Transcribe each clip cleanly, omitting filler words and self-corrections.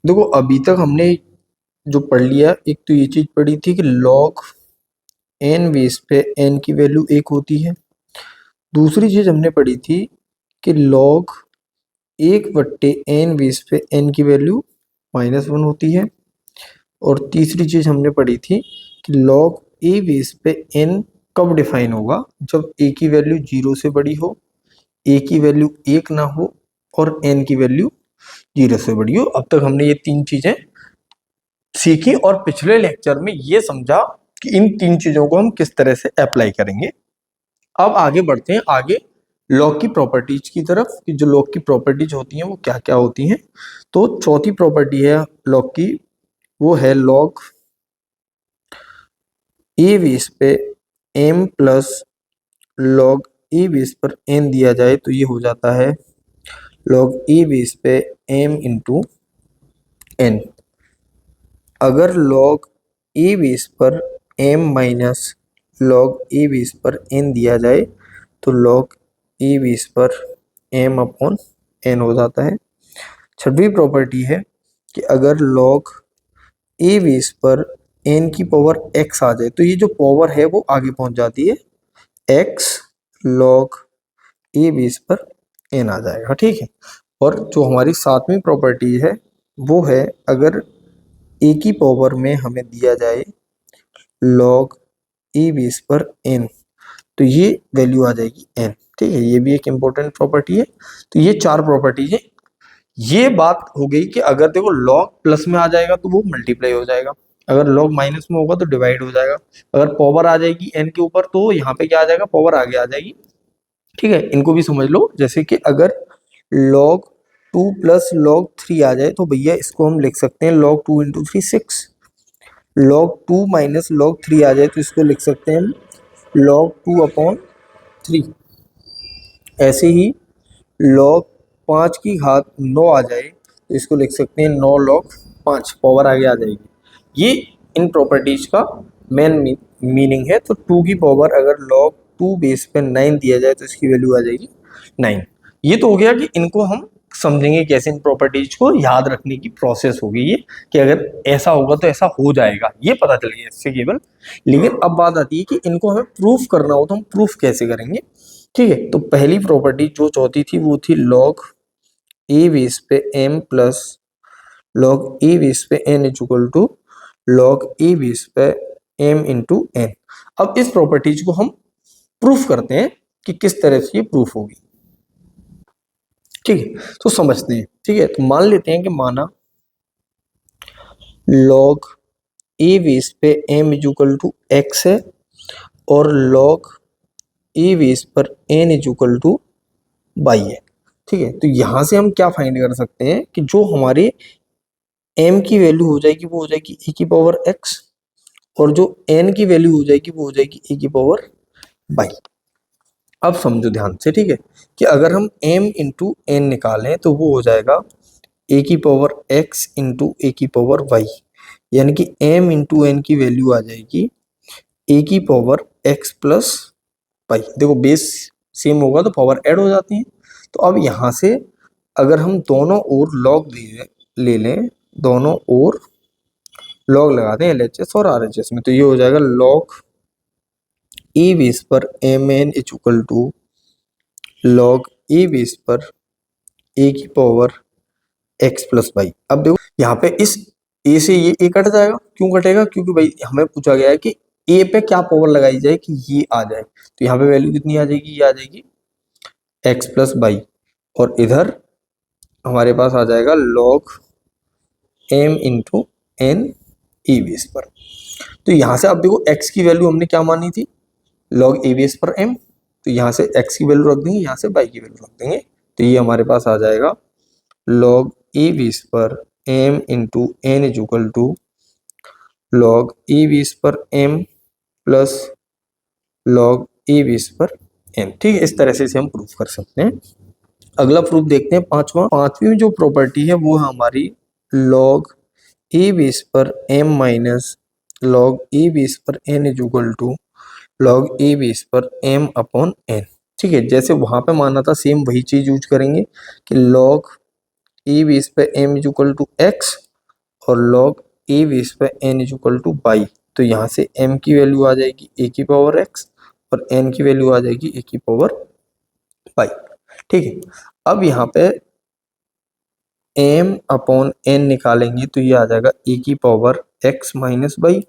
देखो अभी तक हमने जो पढ़ लिया, एक तो ये चीज पढ़ी थी कि log n बेस पे n की वैल्यू 1 होती है। दूसरी चीज हमने पढ़ी थी कि log 1/n बेस पे n की वैल्यू -1 होती है। और तीसरी चीज हमने पढ़ी थी कि log a बेस पे n कब डिफाइन होगा, जब a की वैल्यू 0 से बड़ी हो, a की वैल्यू 1 ना हो और n की वैल्यू 0 से बड़ी हो। अब तक हमने ये 3 चीजें सीखी और पिछले लेक्चर में ये समझा कि इन 3 चीजों को हम किस तरह से अप्लाई करेंगे। अब आगे बढ़ते हैं आगे लॉग की प्रॉपर्टीज की तरफ, कि जो लॉग की प्रॉपर्टीज होती हैं वो क्या क्या होती हैं। तो चौथी प्रॉपर्टी है लॉग की, वो है लॉग ए बेस पे m plus log a base पर n दिया जाए तो ये हो जाता है लॉग ए बेस पे m इंटू n। अगर लॉग ए बेस पर m minus log a base पर n दिया जाए तो लॉग ए बेस पर m अपॉन n हो जाता है। छठवीं प्रॉपर्टी है कि अगर लॉग ए बेस पर n की पावर x आ जाए तो ये जो पावर है वो आगे पहुंच जाती है, x लॉग ए बेस पर n आ जाएगा, ठीक है। और जो हमारी सातवीं प्रॉपर्टी है वो है अगर a की पावर में हमें दिया जाए लॉग ए बेस पर n तो ये वैल्यू आ जाएगी n, ठीक है। ये भी एक इंपॉर्टेंट प्रॉपर्टी है। तो ये 4 प्रॉपर्टीज है। ये बात हो गई कि अगर देखो लॉग प्लस में आ जाएगा तो वो मल्टीप्लाई हो जाएगा, अगर लॉग माइनस में होगा तो डिवाइड हो जाएगा, अगर पावर आ जाएगी n के ऊपर तो यहाँ पे क्या आ जाएगा, पावर आगे आ जाएगी, ठीक है। इनको भी समझ लो, जैसे कि अगर log 2 प्लस log 3 आ जाए तो भैया इसको हम लिख सकते हैं log 2 into 3 6। log 2 minus log 3 आ जाए तो इसको लिख सकते हैं हम log 2 अपॉन 3। ऐसे ही log 5 की घात 9 आ जाए तो इसको लिख सकते हैं 9 log 5, पावर आगे आ जाएगी। ये इन प्रॉपर्टीज का मेन मीनिंग है। तो 2 की पावर अगर log 2 बेस पे 9 दिया जाए तो इसकी वैल्यू आ जाएगी 9। ये तो हो गया कि इनको हम समझेंगे कैसे, इन प्रॉपर्टीज को याद रखने की प्रोसेस होगी ये, कि अगर ऐसा होगा तो ऐसा हो जाएगा, ये पता चल गया इससे केवल। लेकिन अब बात आती है कि इनको हमें प्रूफ करना हो तो हम प्रूफ कैसे करेंगे, ठीक है। तो पहली प्रॉपर्टी जो चौथी थी वो थी log ए बेस पे m plus log a base पे n is equal to log a base पे m इंटू n। अब इस प्रॉपर्टीज को हम प्रूफ करते हैं कि किस तरह से ये प्रूफ होगी, ठीक है। तो समझते हैं, ठीक है। तो मान लेते हैं कि माना log ए बेस पे m is equal to x है और log ए बेस पर n is equal to y है, ठीक है। तो यहां से हम क्या फाइंड कर सकते हैं कि जो हमारे m की वैल्यू हो जाएगी वो हो जाएगी e की पावर x, और जो n की वैल्यू हो जाएगी वो हो जाएगी e की पावर y। अब समझो ध्यान से, ठीक है, कि अगर हम m इंटू n निकालें तो वो हो जाएगा a की पावर x इंटू a की पावर y, यानी कि m इंटू n की वैल्यू आ जाएगी a की पावर x प्लस y। देखो बेस सेम होगा तो पावर ऐड हो जाती है। तो अब यहाँ से अगर हम दोनों ओर लॉग ले लें, दोनों ओर लॉग लगाते हैं LHS और RHS में, तो ये हो जाएगा लॉग ए बेस पर mn is equal to log a base पर a की पावर x प्लस वाई। अब देखो यहाँ पे इस a से ये a कट जाएगा, क्यों कटेगा, क्योंकि भाई हमें पूछा गया है कि a पे क्या पावर लगाई जाए कि ये आ जाए। तो यहाँ पे वैल्यू कितनी आ जाएगी, ये आ जाएगी x प्लस वाई, और इधर हमारे पास आ जाएगा log m इंटू n ए बेस पर। तो यहाँ से अब देखो x की वैल्यू हमने क्या मानी थी, log a बेस पर m, तो यहाँ से x की वैल्यू रख देंगे, यहाँ से y की वैल्यू रख देंगे, तो ये हमारे पास आ जाएगा log a बेस पर m into n is equal to log a base पर m plus log a base पर n, ठीक है। इस तरह से इसे हम प्रूफ कर सकते हैं। अगला प्रूफ देखते हैं पांचवी जो प्रॉपर्टी है वो है हमारी log a बेस पर m minus log a base पर n is equal to log a base पर m अपॉन n, ठीक है। जैसे वहां पे माना था सेम वही चीज यूज करेंगे कि log a बेस पे m is equal to x और log a बेस पे n is equal to y, तो यहाँ से m की वैल्यू आ जाएगी a की पावर x और n की वैल्यू आ जाएगी a की पावर बाई। ठीक है, अब यहाँ पे m अपॉन n निकालेंगे तो ये आ जाएगा a की पावर x माइनस बाई,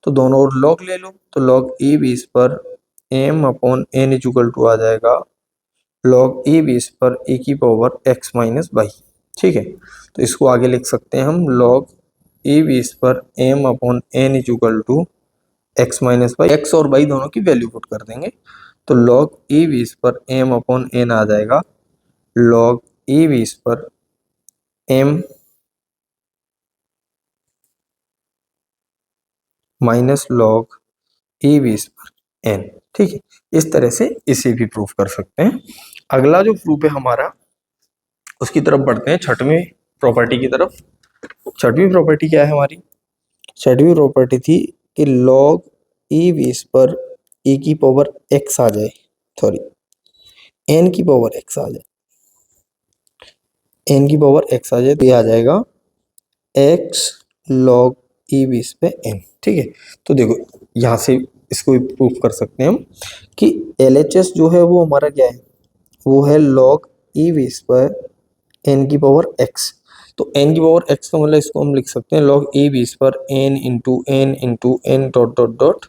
तो दोनों ओर log ले लो, तो log a बेस पर m upon n is equal to आ जाएगा log a बेस पर a की पावर x माइनस बाई। ठीक है, तो इसको आगे लिख सकते हैं हम log a बेस पर m upon n is equal to x minus y, x और बाई दोनों की वैल्यू पुट कर देंगे, तो log a बेस पर m अपॉन n आ जाएगा log a बेस पर m minus log a base पर n। ठीक है, इस तरह से इसे भी प्रूफ कर सकते हैं। अगला जो प्रूफ है हमारा, उसकी तरफ बढ़ते हैं, छठवीं प्रॉपर्टी की तरफ। छठवीं प्रॉपर्टी क्या है हमारी? छठवीं प्रॉपर्टी थी कि log a बेस पर a की पावर x आ जाए, सॉरी n की पावर x आ जाए, n की पावर x आ जाए तो ये आ जाएगा x log a बेस पे n। ठीक है, तो देखो यहाँ से इसको भी प्रूफ कर सकते हैं हम कि LHS जो है वो हमारा क्या है, वो है log a बेस पर n की पावर x। तो n की पावर x का मतलब इसको हम लिख सकते हैं log a बेस पर n into n dot dot dot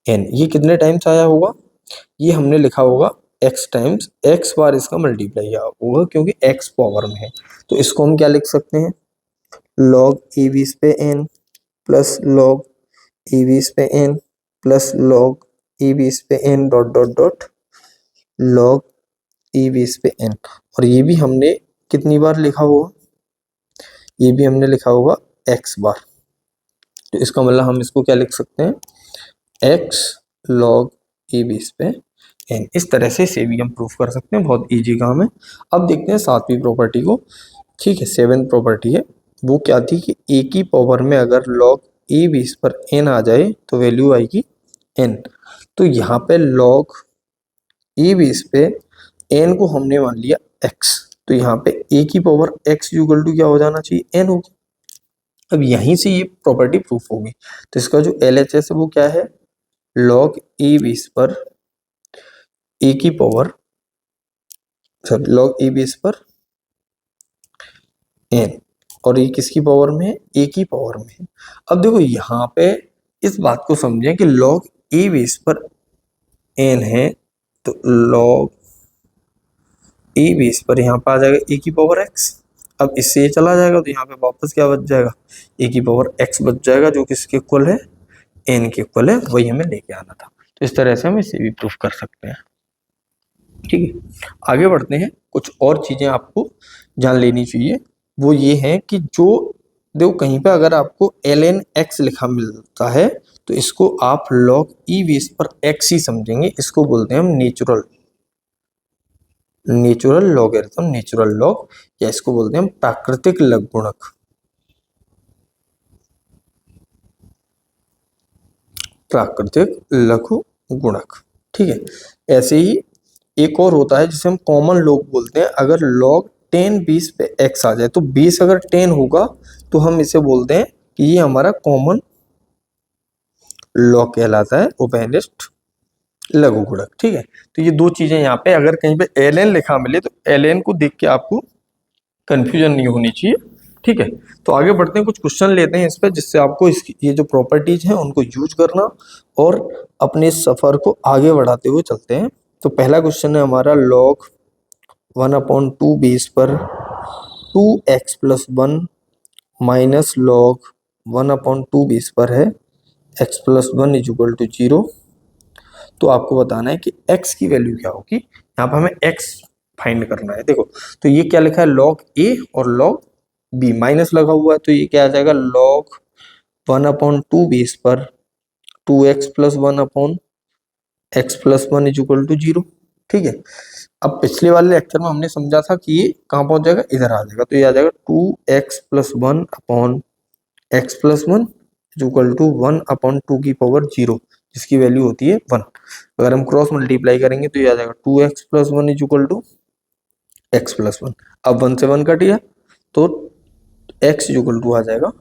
n। ये कितने टाइम्स आया होगा? ये हमने लिखा होगा x टाइम्स x बार इसका मल्टीप्लाई होगा क्योंकि x पावर में है, तो इसको हम क्या लिख सकते हैं log a बेस पे n plus log a base पे n plus log a base पे n dot dot dot log a base पे n। और ये भी हमने कितनी बार लिखा होगा? ये भी हमने लिखा होगा x बार, तो इसका मतलब हम इसको क्या लिख सकते हैं x log a बेस पे n। इस तरह से इसे भी हम प्रूफ कर सकते हैं, बहुत इजी काम है। अब देखते हैं सातवीं प्रॉपर्टी को। ठीक है, सेवेंथ प्रॉपर्टी है, वो क्या थी कि a की पावर में अगर log a बेस पर n आ जाए तो वैल्यू आएगी n। तो यहाँ पे log a बेस पे n को हमने मान लिया x, तो यहाँ पे a की पावर x इक्वल टू क्या हो जाना चाहिए, n होगी। अब यहीं से ये प्रॉपर्टी प्रूफ होगी, तो इसका जो LHS है वो क्या है, log a बेस पर a की power, sorry log a base पर n, और ये किसकी पावर में है, a की पावर में है। अब देखो यहाँ पे इस बात को समझें कि log a बेस पर n है, तो log a बेस पर यहाँ पे आ जाएगा a की पावर x। अब इससे ये चला जाएगा तो यहाँ पे वापस क्या बच जाएगा, a की पावर x बच जाएगा, जो किसके इक्वल है, n के इक्वल है, वही हमें लेके आना था। तो इस तरह से हम इसे भी प्रूफ कर सकते हैं। ठीक है, आगे बढ़ते हैं। कुछ और चीजें आपको जान लेनी चाहिए, वो ये है कि जो देखो कहीं पे अगर आपको ln x लिखा मिलता है तो इसको आप log e बेस पर x ही समझेंगे, इसको बोलते हैं हम नेचुरल लॉगरिथम, नेचुरल लॉग, या इसको बोलते हैं हम प्राकृतिक लघुगुणक, प्राकृतिक लघु गुणक। ठीक है, ऐसे ही एक और होता है जिसे हम कॉमन लॉग बोलते हैं। अगर log 10 20 पे x आ जाए, तो 20 अगर 10 होगा तो हम इसे बोलते हैं कि ये हमारा कॉमन लॉग कहलाता है, उभयनिष्ठ लघु गुणक। ठीक है, तो ये दो चीजें यहाँ पे अगर कहीं पे ln लिखा मिले तो ln को देख के आपको कंफ्यूजन नहीं होनी चाहिए। ठीक है, तो आगे बढ़ते हैं, कुछ क्वेश्चन लेते हैं इस पे, जिससे आपको इसकी ये जो प्रॉपर्टीज हैं उनको यूज करना और अपने सफर को आगे बढ़ाते हुए चलते हैं। तो पहला क्वेश्चन है हमारा, log 1/2 बेस पर 2x plus 1 minus log 1/2 base पर है x plus 1 is equal to 0। तो आपको बताना है कि x की वैल्यू क्या होगी, यहाँ पर हमें x फाइंड करना है। देखो तो ये क्या लिखा है, log a और log b, माइनस लगा हुआ है, तो ये क्या आ जाएगा, log 1/2 बेस पर 2x plus 1 upon x plus 1 is equal to 0। ठीक है, अब पिछले वाले लेक्चर में हमने समझा था कि ये कहाँ पहुंच जाएगा, इधर आ जाएगा, तो ये आ जाएगा 2x plus 1 upon x plus 1 is equal to 1/2 की पावर 0, जिसकी वैल्यू होती है 1। अगर हम क्रॉस मल्टीप्लाई करेंगे तो ये आ जाएगा 2x plus 1 is equal to x plus 1। अब 1 से 1 कट गया तो x इज इक्वल टू आ जाएगा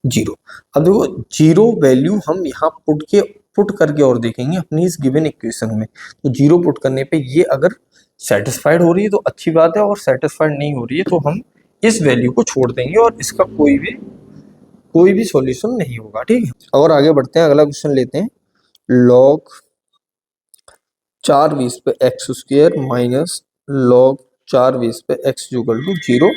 जीरो। अब देखो जीरो वैल्यू हम यहाँ पुट करके और देखेंगे अपनी इस गिवन इक्वेशन में। तो जीरो पुट करने पे ये अगर सेटिस्फाइड हो रही है तो अच्छी बात है, और सेटिस्फाइड नहीं हो रही है तो हम इस वैल्यू को छोड़ देंगे और इसका कोई भी सॉल्यूशन नहीं होगा। ठीक है, और आगे बढ़ते हैं, अगला क्वेश्चन लेते हैं। लॉग 4 20 पे एक्स स्क्वायर माइनस लॉग 4 20 पे एक्स इक्वल टू जीरो।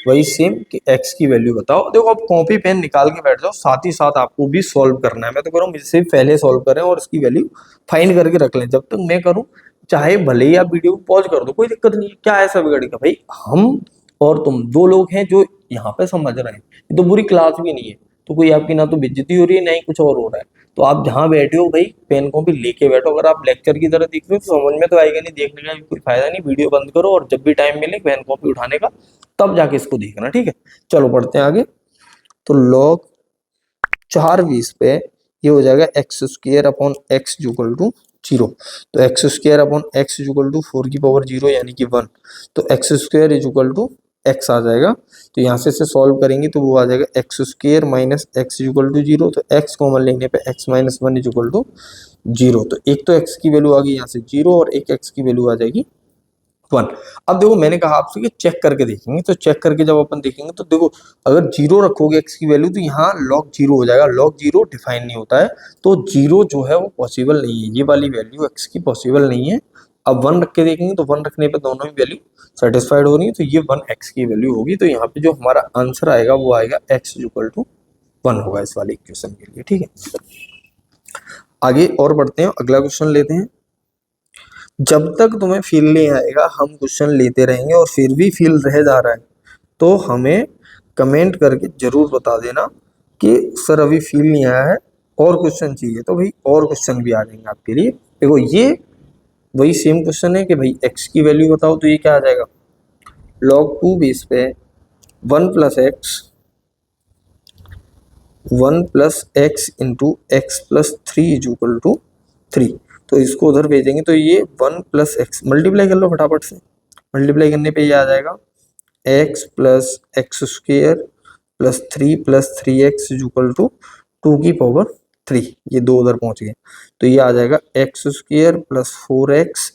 वही सेम कि एक्स की वैल्यू बताओ। देखो अब कॉपी पेन निकाल के बैठ जाओ, साथ ही साथ आपको भी सॉल्व करना है। मैं तो कह रहा हूँ मुझसे पहले सॉल्व करें और इसकी वैल्यू फाइंड करके रख लें। जब तक मैं करूँ चाहे भले ही आप वीडियो को पॉज कर दो, कोई दिक्कत नहीं है। क्या ऐसा बिगड़ेगा भाई, हम और तुम दो लोग हैं जो यहाँ पे समझ रहे हैं। ये तो बुरी क्लास भी नहीं है, तो कोई आपकी ना तो बेइज्जती हो रही है ना ही कुछ और हो रहा है। तो आप जहाँ बैठे हो भाई पेन कॉपी लेके बैठो। अगर आप लेक्चर की तरह देख रहे हो तो समझ में तो आएगा नहीं, देखने का भी कोई फायदा नहीं। वीडियो बंद करो और जब भी टाइम मिले पेन कॉपी उठाने का, तब जाके इसको देखना। ठीक है, चलो बढ़ते हैं आगे। तो log 4 20 पे ये हो जाएगा x square upon x equal to zero. तो x square upon x equal to 4 की पावर जीरो यानी कि 1। तो x square is equal to x आ जाएगा। तो यहाँ से सॉल्व करेंगे तो वो आ जाएगा x square minus x equal to zero. तो एक्स कॉमन लेने पे x minus 1 is equal to zero. तो एक तो एक्स की वैल्यू आ गई यहाँ से जीरो और एक एक्स की वैल्यू आ जाएगी 1। अब देखो मैंने कहा आपसे कि चेक करके देखेंगे, तो चेक करके जब अपन देखेंगे तो देखो अगर जीरो रखोगे एक्स की वैल्यू तो यहाँ लॉग जीरो हो जाएगा। लॉग जीरो डिफाइन नहीं होता है, तो जीरो जो है वो पॉसिबल नहीं है। ये वाली वैल्यू एक्स की पॉसिबल नहीं है। अब 1 रख के देखेंगे तो 1 रखने पे दोनों ही वैल्यू सेटिस्फाइड हो रही है, तो ये 1 एक्स की वैल्यू होगी। तो यहाँ पे जो हमारा आंसर आएगा वो आएगा एक्स इक्वल टू 1 होगा इस वाले इक्वेशन के लिए। ठीक है, आगे और बढ़ते हैं, अगला क्वेश्चन लेते हैं। जब तक तुम्हें फील नहीं आएगा हम क्वेश्चन लेते रहेंगे, और फिर भी फील रह जा रहा है तो हमें कमेंट करके जरूर बता देना कि सर अभी फील नहीं आया है और क्वेश्चन चाहिए। तो भाई और क्वेश्चन भी आ जाएंगे आपके लिए। देखो ये वही सेम क्वेश्चन है कि भाई एक्स की वैल्यू बताओ। तो ये क्या आ जाएगा, log 2 बेस पे 1 plus x into x plus 3 is equal to 3। तो इसको उधर भेजेंगे तो ये 1 प्लस एक्स मल्टीप्लाई कर लो फटाफट से। मल्टीप्लाई करने पे ये आ जाएगा x plus x square plus three x is equal to 2 की पावर 3। ये दो उधर पहुंच गए तो ये आ जाएगा x square plus 4x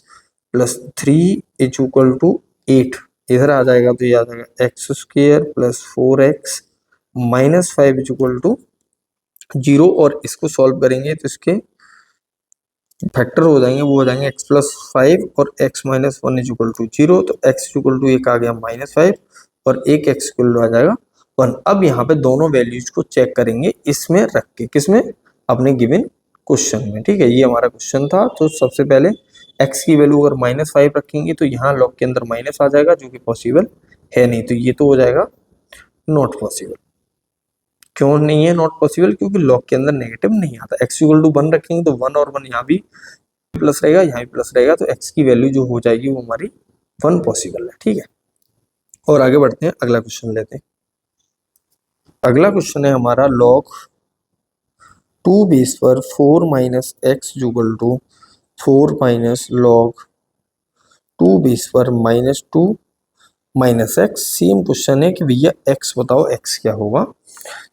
plus 3 is equal to 8। इधर आ जाएगा तो ये आ जाएगा x square plus 4x minus 5 is equal to 0। और इसको सॉल्व करेंगे तो इसके फैक्टर हो जाएंगे, वो हो जाएंगे एक्स प्लस 5 और x minus 1 is equal to 0। तो एक्स इक्वल टू एक आ गया -5 और एक एक्स इक्वल टू आ जाएगा 1। अब यहाँ पे दोनों वैल्यूज को चेक करेंगे इसमें रख के, किसमें, अपने गिवन क्वेश्चन में। ठीक है, ये हमारा क्वेश्चन था। तो सबसे पहले एक्स की वैल्यू अगर -5 रखेंगे तो यहाँ लॉग के अंदर माइनस आ जाएगा, जो कि पॉसिबल है नहीं। तो ये तो हो जाएगा नॉट पॉसिबल। क्यों नहीं है नॉट पॉसिबल, क्योंकि लॉग के अंदर नेगेटिव नहीं आता। एक्स इक्वल टू 1 रखेंगे तो 1 और 1 यहाँ भी प्लस रहेगा, यहाँ भी प्लस रहेगा। तो एक्स की वैल्यू जो हो जाएगी वो हमारी 1 पॉसिबल है। ठीक है, और आगे बढ़ते हैं, अगला क्वेश्चन लेते हैं। अगला क्वेश्चन है हमारा log 2 बेस पर 4 minus x equal to 4 minus log 2 base पर -2 माइनस एक्स। सेम क्वेश्चन है कि भैया एक्स बताओ एक्स क्या होगा।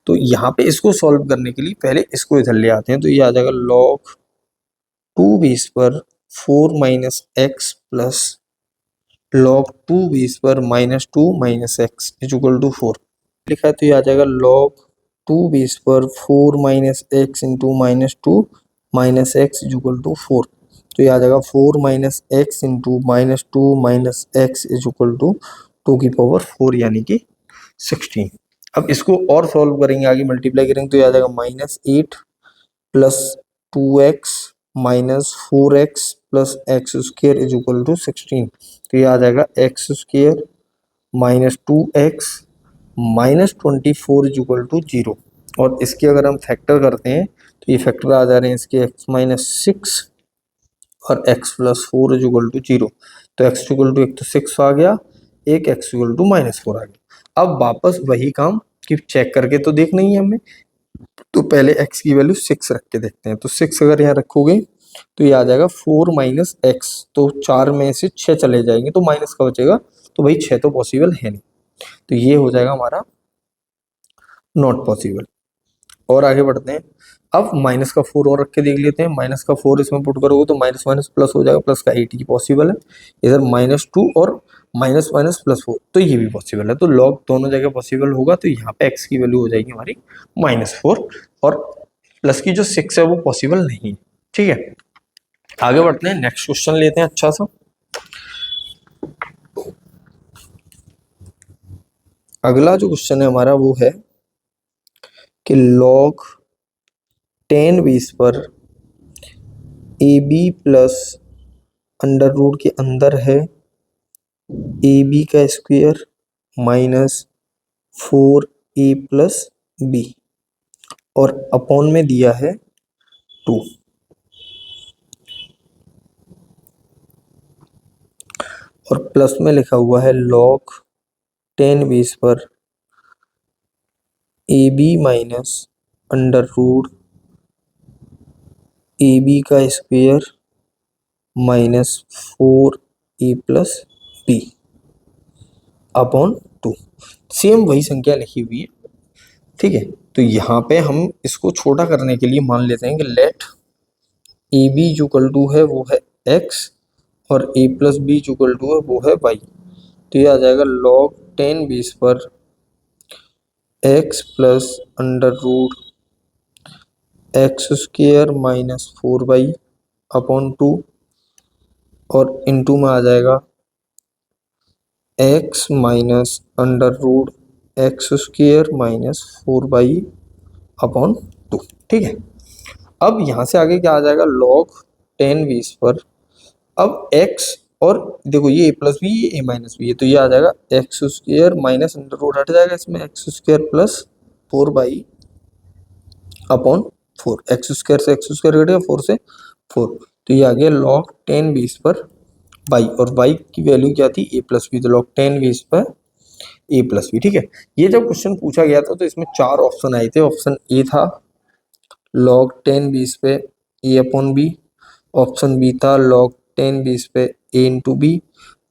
तो यहाँ पे इसको सॉल्व करने के लिए पहले इसको इधर ले आते हैं। तो ये आ जाएगा log 2 बेस पर 4 minus x plus log 2 base पर -2 minus x is equal to 4 लिखा है। तो ये आ जाएगा log 2 बेस पर 4 minus x into -2 minus x is equal to 4। तो ये आ जाएगा 4 minus x into -2 minus x is equal to 2 की पावर 4 यानी कि 16। अब इसको और सॉल्व करेंगे, आगे मल्टीप्लाई करेंगे तो ये आ जाएगा -8 plus 2x minus 4x plus x square is equal to 16। तो ये आ जाएगा x square minus 2x minus 24 is equal to 0। और इसके अगर हम फैक्टर करते हैं तो ये फैक्टर आ जा रहे हैं इसके x माइनस 6 और x plus 4 is equal to 0। तो x इक्वल टू एक तो 6 आ गया, एक x इक्वल टू -4 आ गया। अब वापस वही काम कि चेक करके तो देखना ही है हमें। तो पहले x की वैल्यू 6 रख के देखते हैं। तो 6 अगर यहाँ रखोगे तो ये आ जाएगा 4 माइनस एक्स। तो 4 में से 6 चले जाएंगे तो माइनस का बचेगा। तो भाई 6 तो पॉसिबल है नहीं, तो ये हो जाएगा हमारा नॉट पॉसिबल। और आगे बढ़ते हैं। अब माइनस का 4 और रख के देख लेते हैं। माइनस का 4 इसमें पुट करोगे तो माइनस माइनस प्लस हो जाएगा, प्लस का 8 ही पॉसिबल है। इधर -2 और माइनस माइनस +4 तो ये भी पॉसिबल है। तो लॉग दोनों जगह पॉसिबल होगा, तो यहाँ पे x की वैल्यू हो जाएगी हमारी -4 और प्लस की जो 6 है वो पॉसिबल नहीं है। ठीक है, आगे बढ़ते हैं, नेक्स्ट क्वेश्चन लेते हैं अच्छा सा। अगला जो क्वेश्चन है हमारा वो है कि log 10 बेस पर AB प्लस अंडर रूट के अंदर है AB का स्क्वायर -4A प्लस B और अपॉन में दिया है 2। और प्लस में लिखा हुआ है log 10 बेस पर AB minus under root AB का square -4A plus B upon 2। Same वही संख्या लिखी हुई है। ठीक है, तो यहाँ पे हम इसको छोटा करने के लिए मान लेते हैं कि लेट AB जो इक्वल टू है वो है x और A प्लस B जो इक्वल टू है वो है y। तो ये आ जाएगा log 10 बेस पर x plus under root x square -4y upon 2 और इनटू में आ जाएगा x minus under root x square -4y upon 2। ठीक है, अब यहाँ से आगे क्या आ जाएगा log 10 बेस पर अब x और देखो ये a प्लस बी ये a माइनस बी है, तो ये आ जाएगा x square minus under root हट जाएगा, इसमें x square plus 4y upon 4। X square से एक्स स्क्वायर कटेगा 4 से 4, तो ये आ गया log 10 बेस पर y और y की वैल्यू क्या थी a प्लस बी, तो log 10 बेस पर a प्लस बी। ठीक है, ये जब क्वेश्चन पूछा गया था तो इसमें 4 ऑप्शन आए थे। ऑप्शन ए था log 10 बेस पे a upon b, option B था log 10 बेस पे a into b,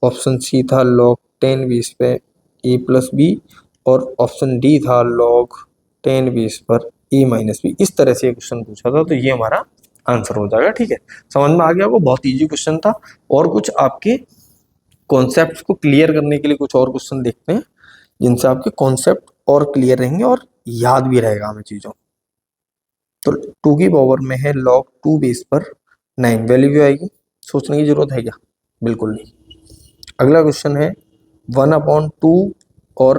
option C था log 10 बेस पे a प्लस बी और ऑप्शन डी था log 10 बेस पर a माइनस बी। इस तरह से क्वेश्चन पूछा था, तो ये हमारा आंसर हो जाएगा। ठीक है, समझ में आ गया आपको, बहुत इजी क्वेश्चन था। और कुछ आपके कॉन्सेप्ट को क्लियर करने के लिए कुछ और क्वेश्चन देखते हैं जिनसे आपके कॉन्सेप्ट और क्लियर रहेंगे और याद भी रहेगा हमें चीजों। तो 2 की पावर में है log 2 बेस पर 9, वैल्यू भी आएगी, सोचने की जरूरत है क्या? बिल्कुल नहीं। अगला क्वेश्चन है 1/2 और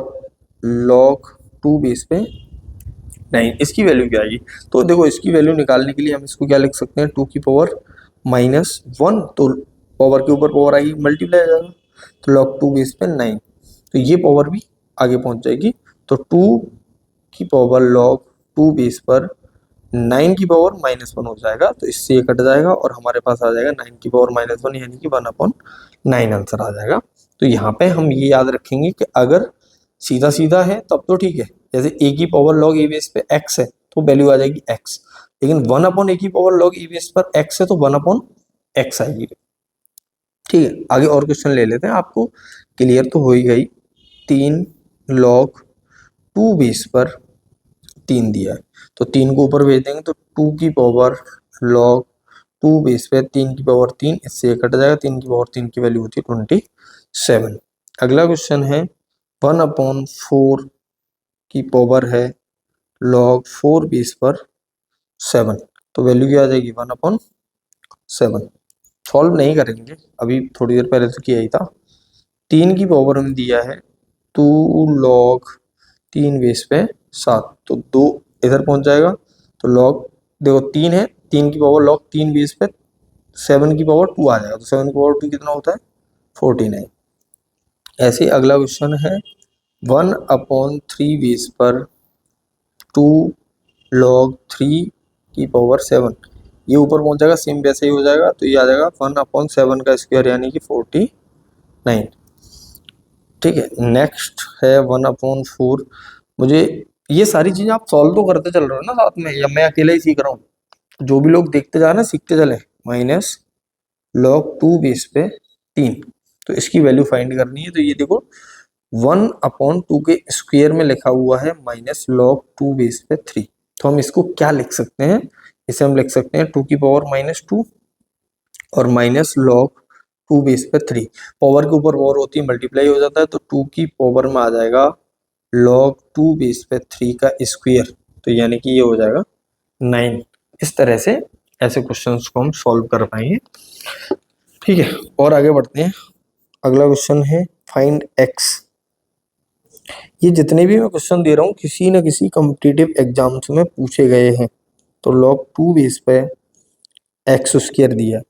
log 2 बेस पे 9, इसकी वैल्यू क्या आएगी? तो देखो इसकी वैल्यू निकालने के लिए हम इसको क्या लिख सकते हैं, 2 की पावर -1, तो पावर के ऊपर पावर आएगी, मल्टीप्लाई आ जाएगा, तो log 2 बेस पे 9, तो ये पावर भी आगे पहुंच जाएगी। तो 2 की पावर log 2 बेस पर 9 की पावर -1 हो जाएगा, तो इससे ये कट जाएगा और हमारे पास आ जाएगा 9 की पावर -1 यानी कि 1/9 आंसर आ जाएगा। तो यहाँ पे हम ये याद रखेंगे कि अगर सीधा सीधा है तब तो ठीक है, जैसे a की पावर log a बेस पे x है तो वैल्यू आ जाएगी x, लेकिन 1/a की पावर log a बेस पर x है तो 1/x आएगी। ठीक है, आगे और क्वेश्चन ले लेते हैं, आपको क्लियर तो हो ही गई। 3 log 2 बेस पर 3 दिया है, तो 3 को ऊपर भेज देंगे, तो 2 की पावर log 2 बेस पे 3 की पावर 3, इससे ये कट जाएगा, 3 की पावर 3 की वैल्यू होती है 27। अगला क्वेश्चन है 1/4 की पावर है log 4 बेस पर 7, तो वैल्यू क्या आ जाएगी 1/7। सॉल्व नहीं करेंगे, अभी थोड़ी देर पहले तो किया ही था। 3 की पावर में दिया है 2 log 3 बेस पे 7, तो 2 इधर पहुंच जाएगा, तो log देखो 3 है, 3 की पावर log 3 बेस पे 7 की पावर 2 आ जाएगा, तो 7 की पावर 2 कितना होता है 49। ऐसे ही अगला क्वेश्चन है 1/3 बेस पर 2 log 3 की पावर 7, ये ऊपर पहुंच जाएगा, सेम वैसे ही हो जाएगा, तो ये आ जाएगा 1/7 का स्क्वायर यानी कि 49। ठीक है, नेक्स्ट है 1/4। मुझे ये सारी चीजें आप सॉल्व तो करते चल रहे हो ना साथ में, या मैं अकेला ही सीख रहा हूँ? जो भी लोग देखते जा रहे हैं सीखते चले। -log 2 बेस पे 3, तो इसकी वैल्यू फाइंड करनी है। तो ये देखो 1/2 के स्क्वायर में लिखा हुआ है -log 2 बेस पे 3, तो हम इसको क्या लिख सकते हैं, इसे हम लिख सकते हैं 2 की पावर -2 और माइनस लॉग 2 बेस पे 3। पावर के ऊपर पावर होती है, मल्टीप्लाई हो जाता है, तो 2 की पावर में आ जाएगा लॉग 2 बेस पे 3 का स्क्वायर, तो यानी कि ये हो जाएगा 9। इस तरह से ऐसे क्वेश्चंस को हम सॉल्व कर पाएंगे। ठीक है, और आगे बढ़ते हैं। अगला क्वेश्चन है फाइंड एक्स। ये जितने भी मैं क्वेश्चन दे रहा हूँ किसी न किसी कॉम्पिटिटिव एग्जाम्स में पूछे गए हैं। तो लॉग 2 बेस पे एक्स स्क्वायर दिया,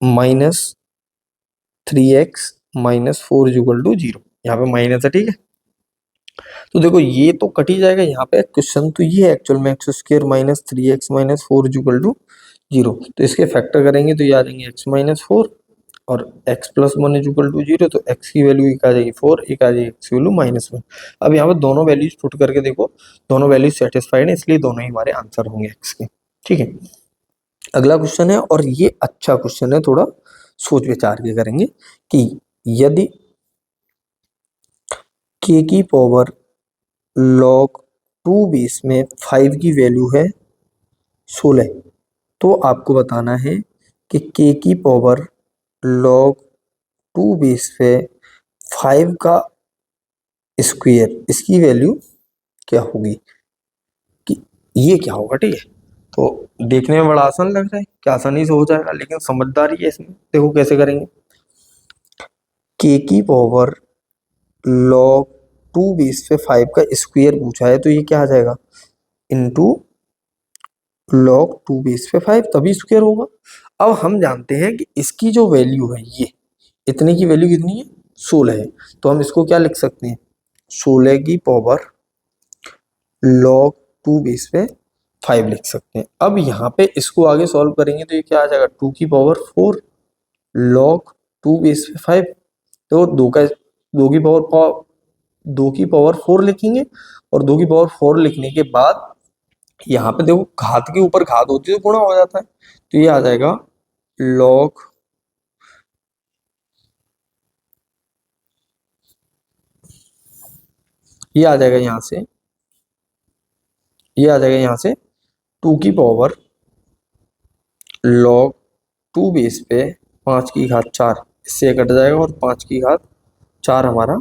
-3x -4 इक्वल टू 0, यहाँ पे माइनस है। ठीक है, तो देखो ये तो कट ही जाएगा, यहाँ पे क्वेश्चन तो ये है एक्चुअल में x square -3x -4 equal to 0, तो इसके फैक्टर करेंगे तो ये आ जाएंगे x -4 और x + 1 इक्वल टू 0, तो x की वैल्यू एक आ जाएगी 4, एक आ जाएगी x की वैल्यू -1। अब यहाँ पे दोनों वैल्यूज पुट करके देखो, दोनों वैल्यूज सेटिस्फाइड है, इसलिए दोनों ही हमारे आंसर होंगे x के। ठीक है, अगला क्वेश्चन है, और ये अच्छा क्वेश्चन है, थोड़ा सोच विचार के करेंगे कि यदि k की पावर log 2 बेस में 5 की वैल्यू है 16, तो आपको बताना है कि k की पावर log 2 बेस पे 5 का स्क्वायर, इसकी वैल्यू क्या होगी, कि ये क्या होगा। ठीक है, तो देखने में बड़ा आसान लग रहा है कि आसानी से हो जाएगा, लेकिन समझदारी है इसमें। देखो कैसे करेंगे, k की पावर log 2 बेस पे 5 का स्क्वायर पूछा है, तो ये क्या आ जाएगा, इनटू log 2 बेस पे 5, तभी स्क्वायर होगा। अब हम जानते हैं कि इसकी जो वैल्यू है, ये इतने की वैल्यू कितनी है, 16 है, तो हम इसको क्या लिख सकते हैं, 16 की पावर log 2 बेस पे 5 लिख सकते हैं। अब यहाँ पे इसको आगे सॉल्व करेंगे तो ये क्या आ जाएगा, 2 की पावर 4 log 2 बेस पे 5, तो 2 की पावर 4 लिखेंगे, और 2 की पावर 4 लिखने के बाद यहाँ पे देखो घात के ऊपर घात होती है तो गुणा हो जाता है, तो ये आ जाएगा log ये आ जाएगा यहाँ से, ये आ जाएगा यहाँ से 2 की पावर log 2 बेस पे 5 की घात 4, इससे कट जाएगा और 5 की घात 4 हमारा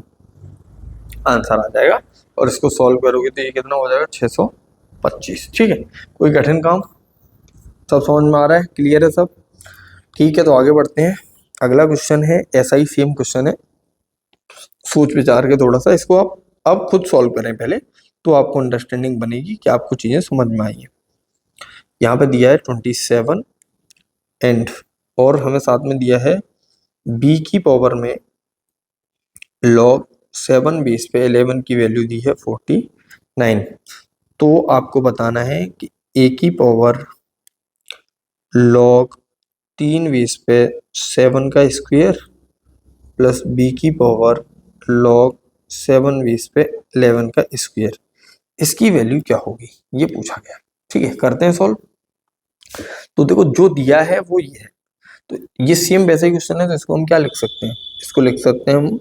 आंसर आ जाएगा, और इसको सॉल्व करोगे तो ये कितना हो जाएगा, 625। ठीक है, कोई कठिन काम, सब समझ में आ रहा है, क्लियर है सब। ठीक है, तो आगे बढ़ते हैं। अगला क्वेश्चन है, ऐसा ही सेम क्वेश्चन है, सोच विचार के थोड़ा सा इसको आप अब खुद सॉल्व करें पहले, तो आपको अंडरस्टैंडिंग बनेगी कि आपको चीजें समझ में आई है। यहाँ पे दिया है 27 एंड, और हमें साथ में दिया है b की पावर में log 7 बेस पे 11 की वैल्यू दी है 49। तो आपको बताना है कि a की पावर log 3 बेस पे 7 का स्क्वायर प्लस b की पावर log 7 बेस पे 11 का स्क्वायर, इसकी वैल्यू क्या होगी, ये पूछा गया। ठीक है, करते हैं सॉल्व। तो देखो जो दिया है वो ये है, तो ये सेम वैसा ही क्वेश्चन है, तो इसको हम क्या लिख सकते हैं, इसको लिख सकते हैं हम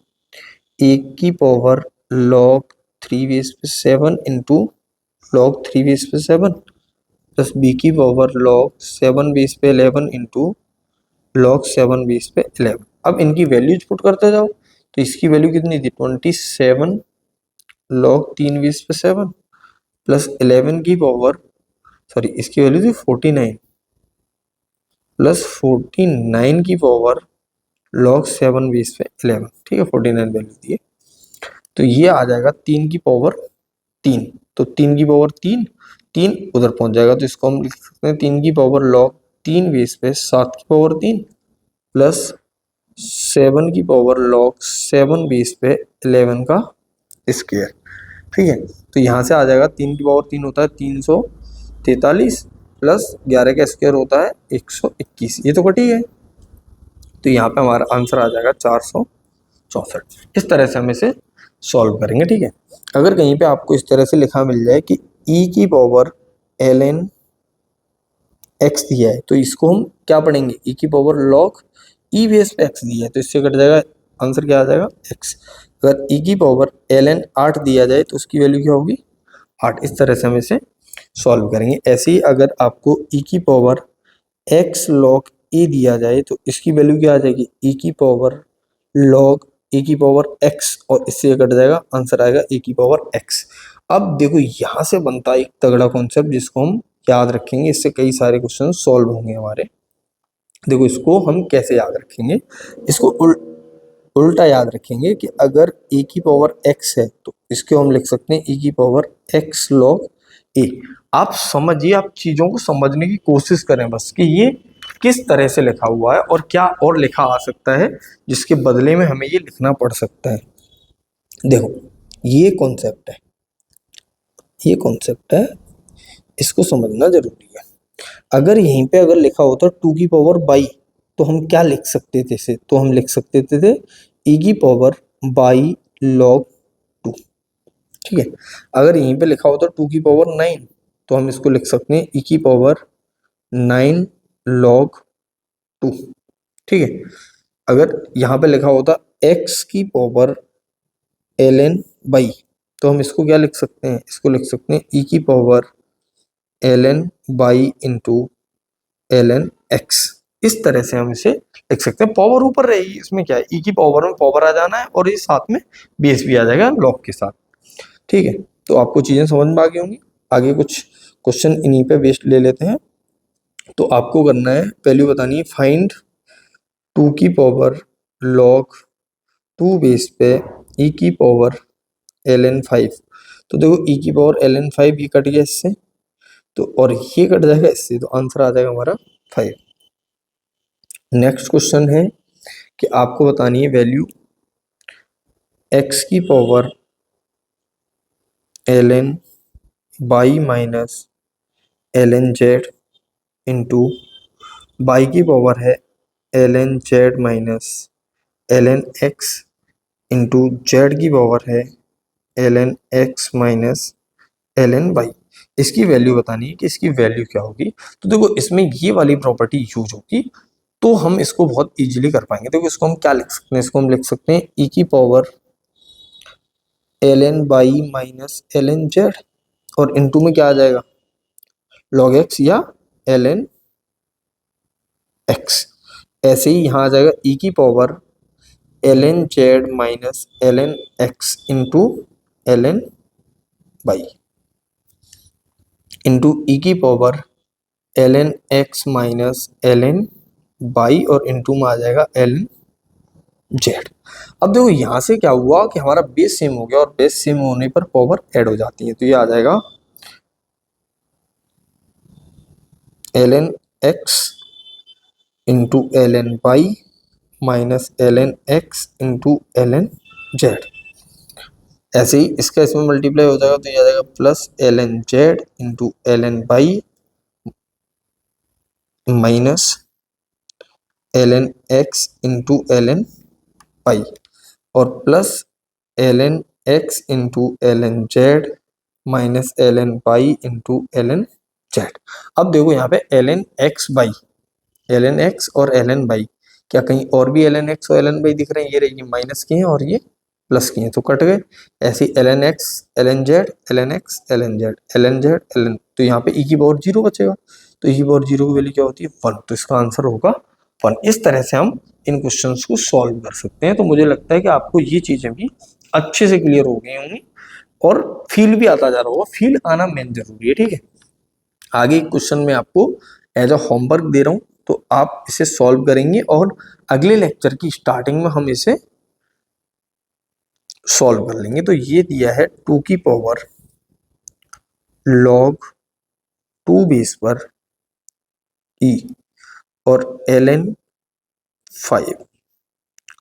a की पावर log 3 बेस पे 7 इंटू log 3 बेस पे 7 प्लस b की पावर log 7 बेस पे 11 इंटू log 7 बेस पे 11। अब इनकी वैल्यूज पुट करते जाओ, तो इसकी वैल्यू कितनी थी, 27 log 3 बेस पे 7 प्लस 11 की पावर, सॉरी इसकी वैल्यू थी 49 प्लस 49 की पावर log 7 बेस पे 11। ठीक है, 49 वैल्यू दी है, तो ये आ जाएगा 3 की पावर 3, तो 3 की पावर 3, 3 उधर पहुंच जाएगा, तो इसको हम लिख सकते हैं 3 की पावर log 3 बेस पे 7 की पावर 3 प्लस 7 की पावर log 7 बेस पे 11 का स्क्वायर। ठीक है, तो यहाँ से आ जाएगा 3 की पावर 3 होता है 343 प्लस 11 का स्क्वायर होता है 121, ये तो कटी है, तो यहाँ पे हमारा आंसर आ जाएगा 464। इस तरह से हम इसे सॉल्व करेंगे। ठीक है, अगर कहीं पे आपको इस तरह से लिखा मिल जाए कि e की पावर ln x दिया है, तो इसको हम क्या पढ़ेंगे, e की पावर log e बेस पे x दिया है, तो इससे कट जाएगा, आंसर क्या आ जाएगा x। अगर e की पावर ln 8 दिया जाए तो उसकी वैल्यू क्या होगी, 8। इस तरह से हम इसे सॉल्व करेंगे। ऐसे ही अगर आपको e की पावर x log e दिया जाए तो इसकी वैल्यू क्या आ जाएगी, e की पावर log e की पावर x, और इससे कट जाएगा, आंसर आएगा e की पावर x। अब देखो यहाँ से बनता है एक तगड़ा कॉन्सेप्ट जिसको हम याद रखेंगे, इससे कई सारे क्वेश्चन सॉल्व होंगे हमारे। देखो इसको हम कैसे याद रखेंगे, इसको उल्टा याद रखेंगे कि अगर e की पावर x है तो इसको हम लिख सकते हैं e की पावर x log a। आप समझिए, आप चीजों को समझने की कोशिश करें बस कि ये किस तरह से लिखा हुआ है और क्या और लिखा आ सकता है जिसके बदले में हमें ये लिखना पड़ सकता है। देखो ये कॉन्सेप्ट है, ये कॉन्सेप्ट है, इसको समझना जरूरी है। अगर यहीं पे अगर लिखा होता 2 की पावर बाई, तो हम क्या लिख सकते थे इसे, तो हम लिख सकते थे e की पावर बाई log 2। ठीक है, अगर यहीं पे लिखा होता 2 की पावर 9 तो हम इसको लिख सकते हैं e की पावर 9 log 2। ठीक है, अगर यहाँ पे लिखा होता x की पावर ln बाई तो हम इसको क्या लिख सकते हैं, इसको लिख सकते हैं e की power ln by into ln x। इस तरह से हम इसे लिख सकते हैं। पावर ऊपर रहेगी, इसमें क्या है, e की पावर में पावर आ जाना है और ये साथ में बेस भी आ जाएगा लॉग के साथ। ठीक है, तो आपको चीजें समझ में आ गई होंगी। आगे कुछ क्वेश्चन इन्हीं पे बेस्ड ले लेते हैं। तो आपको करना है, वैल्यू बतानी है, फाइंड 2 की पावर log 2 बेस पे e की पावर ln 5। तो देखो e की पावर ln 5 ये कट गया इससे, तो और ये कट जाएगा इससे, तो आंसर आ जाएगा हमारा 5। नेक्स्ट क्वेश्चन है कि आपको बतानी है वैल्यू x की power ln by minus ln z into by की पावर है ln z minus ln x into Z की पावर है ln x minus ln y। इसकी वैल्यू बतानी है कि इसकी वैल्यू क्या होगी। तो देखो इसमें ये वाली प्रॉपर्टी यूज होगी तो हम इसको बहुत इजीली कर पाएंगे। देखो इसको हम क्या लिख सकते हैं, इसको हम लिख सकते हैं e की power ln by minus ln Z, और इनटू में क्या आ जाएगा, log x या ln x। ऐसे ही यहाँ आ जाएगा e की power ln Z minus ln x into ln by into e की power ln x minus ln by, और इंटू में आ जाएगा ln जेड। अब देखो यहां से क्या हुआ कि हमारा बेस सेम हो गया, और बेस सेम होने पर पावर ऐड हो जाती है, तो ये आ जाएगा ln x into ln by minus ln x into ln Z. ऐसे ही इसका इसमें मल्टीप्लाई हो जाएगा तो ये आ जाएगा plus ln Z into ln by minus ln x into ln पाई, और plus ln x into ln Z minus ln pi into ln Z. अब देखो यहाँ पे ln x by, ln x और ln बाई, क्या कहीं और भी ln x और ln बाई दिख रहे हैं, ये रही माइनस की हैं और ये प्लस की हैं तो कट गए। ऐसे ही ln x ln z ln x ln z ln z ln, तो यहाँ पे e की पावर 0 बचेगा, तो e की पावर 0 की वैल्यू क्या होती है 1, तो इसका आंसर होगा 1। इस तरह से हम इन क्वेश्चंस को सॉल्व कर सकते हैं। तो मुझे लगता है कि आपको ये चीजें भी अच्छे से क्लियर हो गई होंगी और फील भी आता जा रहा होगा। फील आना मेन जरूरी है। ठीक है, आगे क्वेश्चन में आपको एज अ होमवर्क दे रहा हूं, तो आप इसे सॉल्व करेंगे और अगले लेक्चर की स्टार्टिंग में हम इसे सॉल्व कर लेंगे। तो ये दिया है 2 की पावर log 2 बेस पर e और ln 5,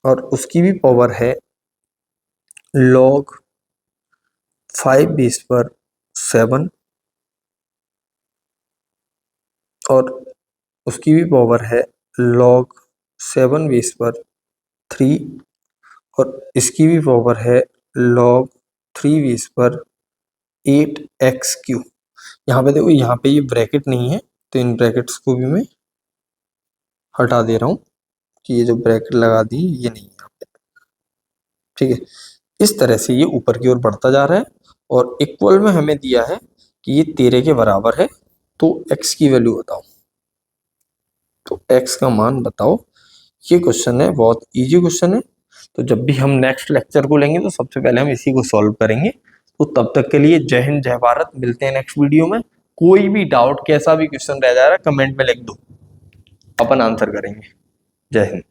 और उसकी भी पावर है log 5 बेस पर 7, और उसकी भी पावर है log 7 बेस पर 3, और इसकी भी पावर है log 3 बेस पर 8x3। यहाँ पे देखो, यहाँ पे ये ब्रैकेट नहीं है तो इन ब्रैकेट्स को भी मैं हटा दे रहा हूँ कि ये जो ब्रैकेट लगा दी ये नहीं है यहाँ पे। ठीक है, इस तरह से ये ऊपर की ओर बढ़ता जा रहा है, और इक्वल में हमें दिया है कि ये 13 के बराबर है, तो x की वैल्यू बताओ। तो x का मान बताओ। ये क्वेश्चन है, बहुत इजी क्वेश्चन है। तो जब भी हम नेक्स्ट लेक्चर को लेंगे तो सबसे पहले हम इसी को सॉल्व करेंगे। तो तब तक के लिए जय हिंद जय भारत, मिलते हैं नेक्स्ट वीडियो में। कोई भी डाउट, कैसा भी क्वेश्चन रह जा रहा है, कमेंट में लिख दो, अपन आंसर करेंगे। जय हिंद।